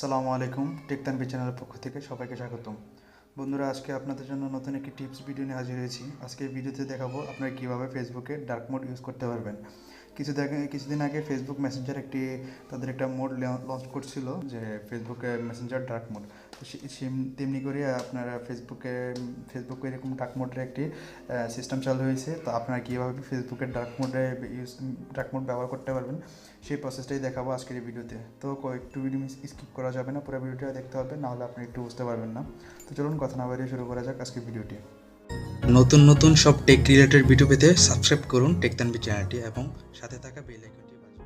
আসসালামু আলাইকুম, তানভীর চ্যানেলের পক্ষ থেকে সবাইকে স্বাগতম। বন্ধুরা, আজকে আপনাদের জন্য নতুন একটি টিপস ভিডিও নিয়ে হাজির হয়েছি। আজকে ভিডিওতে দেখাবো আপনারা কীভাবে ফেসবুকে ডার্ক মোড ইউজ করতে পারবেন। কিছুদিন আগে ফেসবুক মেসেঞ্জার তাদের একটা মোড লঞ্চ করছিল, যে ফেসবুকে মেসেঞ্জার ডার্ক মোড। তো তেমনি করে আপনারা ফেসবুকে এরকম ডার্ক মোডের একটি সিস্টেম চালু হয়েছে। তো আপনারা কীভাবে ফেসবুকের ডার্ক মোড ব্যবহার করতে পারবেন সেই প্রসেসটাই দেখাবো আজকের এই ভিডিওতে। তো একটু ভিডিও স্কিপ করা যাবে না, পুরো ভিডিওটা দেখতে হবে, নাহলে আপনি একটু বুঝতে পারবেন না। তো চলুন কথা না বাড়িয়ে শুরু করা যাক আজকের ভিডিওটি। নতুন নতুন সব টেক রিলেটেড ভিডিও পেতে সাবস্ক্রাইব করুন তানভীর চ্যানেলটি এবং সাথে থাকা বেল আইকনটি বাজান।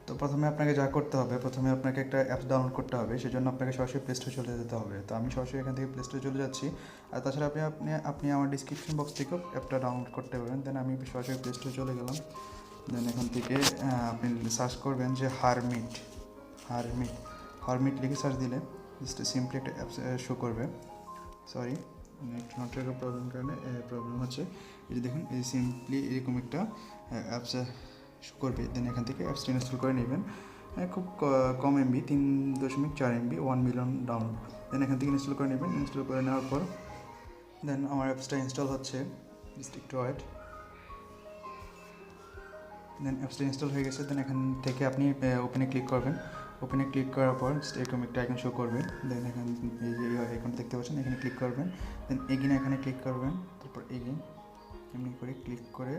তো প্রথমে আপনাকে যা করতে হবে, প্রথমে আপনাকে একটা অ্যাপস ডাউনলোড করতে হবে। সেজন্য আপনাকে সরাসরি প্লে স্টোরে চলে যেতে হবে। তো আমি সরাসরি এখান থেকে প্লে স্টোরে চলে যাচ্ছি। আর তাছাড়া আপনি আমার ডিসক্রিপশন বক্স থেকেও অ্যাপটা ডাউনলোড করতে পারবেন। দেন আমি সরাসরি প্লে স্টোরে চলে গেলাম। দেন এখান থেকে আপনি সার্চ করবেন যে হারমিট লিখে সার্চ দিলে জাস্ট সিম্পলি একটা অ্যাপস শো করবে। সরি, নেটওয়ার্কের প্রবলেম হচ্ছে। এই যে দেখুন, এই সিম্পলি এরকম একটা অ্যাপস শো করবে। দেন এখান থেকে অ্যাপসটা ইনস্টল করে নেবেন। খুব কম এমবি, 3.4 এমবি, 1 মিলিয়ন ডাউনলোড। দেন এখান থেকে ইনস্টল করে নেবেন। ইনস্টল করে নেওয়ার পর দেন আমার অ্যাপসটা ইনস্টল হচ্ছে, জাস্ট একটু ওয়েট। দেন অ্যাপসটা ইনস্টল হয়ে গেছে। দেন এখান থেকে আপনি ওপেনে ক্লিক করবেন। ওপেনে ক্লিক করার পর এরকম একটা আইকন শো করবে। দেন এখানে এই যে আইকন দেখতে পাচ্ছেন, এখানে ক্লিক করবেন। দেন এগিন এখানে ক্লিক করবেন। তারপর এগিন এমনি করে ক্লিক করে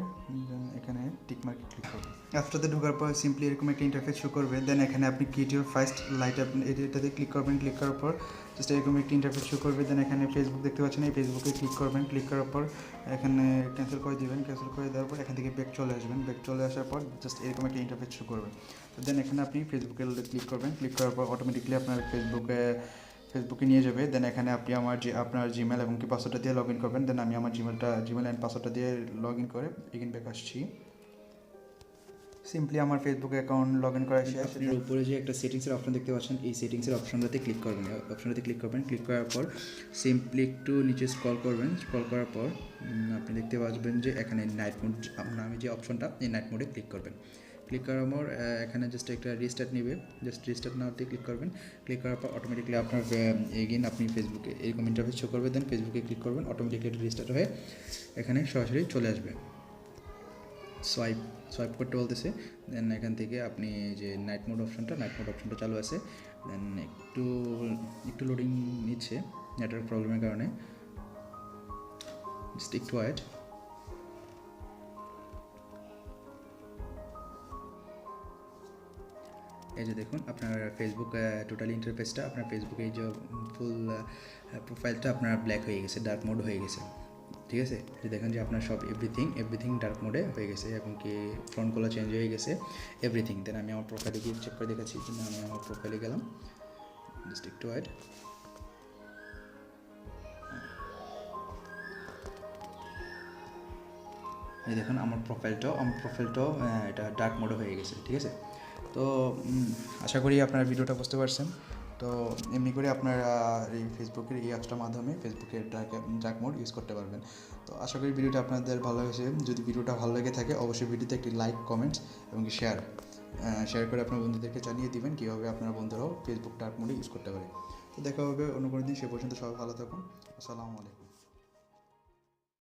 দেন এখানে টিক মার্কে ক্লিক করবেন। অ্যাপসটাতে ঢোকার পর সিম্পলি এরকম একটা ইন্টারফেস শো করবে। দেন এখানে আপনি ক্রিয়েট ইউর ফার্স্ট লাইট, আপনি এটাতে ক্লিক করবেন। ক্লিক করার পর জাস্ট এরকম একটি ইন্টারফেস শো করবে। দেন এখানে ফেসবুক দেখতে পাচ্ছেন, এই ফেসবুকে ক্লিক করবেন। ক্লিক করার পর এখানে ক্যান্সেল করে দেবেন। ক্যান্সেল করে দেওয়ার পর এখান থেকে ব্যাক চলে আসবেন। ব্যাক চলে আসার পর জাস্ট এরকম একটা ইন্টারফেস শো করবে। তো দেন এখানে আপনি ফেসবুকে ক্লিক করবেন। ক্লিক করার পর অটোমেটিকলি আপনার ফেসবুকে নিয়ে যাবে। দেন এখানে আপনি আপনার জিমেল এবং কি পাসওয়ার্ডটা দিয়ে লগ ইন করবেন। দেন আমি আমার জিমেল অ্যান্ড পাসওয়ার্ডটা দিয়ে লগ ইন করে এগিন ব্যাক আসছি। সিম্পলি আমার ফেসবুক অ্যাকাউন্ট লগ ইন করা শেষ। আপনার উপরে যে একটা সেটিংসের অপশন দেখতে পাচ্ছেন, এই সেটিংসের অপশনটাতে ক্লিক করবেন। অপশনটাতে ক্লিক করবেন। ক্লিক করার পর সিম্পলি একটু নিচে স্ক্রল করবেন। স্ক্রল করার পর আপনি দেখতে পাচ্ছেন যে এখানে নাইট মোড নামে যে অপশনটা, এই নাইট মোডে ক্লিক করবেন। ক্লিক করার পর এখানে জাস্ট একটা রিস্টার্ট নেবে। জাস্ট রিস্টার্ট নেওয়াতে ক্লিক করবেন। ক্লিক করার পর অটোমেটিকলি আপনার এগেইন আপনি ফেসবুকে এরকম ইন্টারফেস শো করবে। দেন ফেসবুকে ক্লিক করবেন। অটোমেটিকলি এটা রিস্টার্ট হয়ে এখানে সরাসরি চলে আসবে। সোয়াইপ করতে বলতেছে। দেন এখান থেকে আপনি যে নাইট মোড অপশনটা চালু আছে। দেন একটু লোডিং নিচ্ছে নেটওয়ার্ক প্রবলেমের কারণে, জাস্ট একটু ওয়েট। এই যে দেখুন, আপনার ফেসবুক টোটাল ইন্টারফেসটা, আপনার ফেসবুকে এই যে ফুল প্রোফাইলটা আপনার ব্ল্যাক হয়ে গেছে, ডার্ক মোড হয়ে গেছে। ঠিক আছে, যে দেখেন যে আপনার সব এভরিথিং ডার্ক মোডে হয়ে গেছে এবং কি ফ্রন্টগুলো চেঞ্জ হয়ে গেছে, এভরিথিং। দেন আমি আমার প্রোফাইলে গিয়ে চেক করে দেখাচ্ছি। আমি আমার প্রোফাইলে গেলাম, জাস্ট একটু ওয়েট। এই দেখুন আমার প্রোফাইলটাও এটা ডার্ক মোডে হয়ে গেছে। ঠিক আছে, তো আশা করি আপনারা ভিডিওটা বুঝতে পারছেন। তো এমনি করে আপনারা এই ফেসবুকের এই অ্যাপসটার মাধ্যমে ফেসবুকের ডার্ক মোড ইউজ করতে পারবেন। তো আশা করি ভিডিওটা আপনাদের ভালো হয়েছে। যদি ভিডিওটা ভালো লেগে থাকে অবশ্যই ভিডিওতে একটি লাইক, কমেন্টস এবং শেয়ার করে আপনার বন্ধুদেরকে জানিয়ে দিবেন কীভাবে আপনার বন্ধুরাও ফেসবুক ডার্ক মোডে ইউজ করতে পারে। তো দেখা হবে অন্য কোনো দিন। সে পর্যন্ত সবাই ভালো থাকুন। আসসালামু আলাইকুম।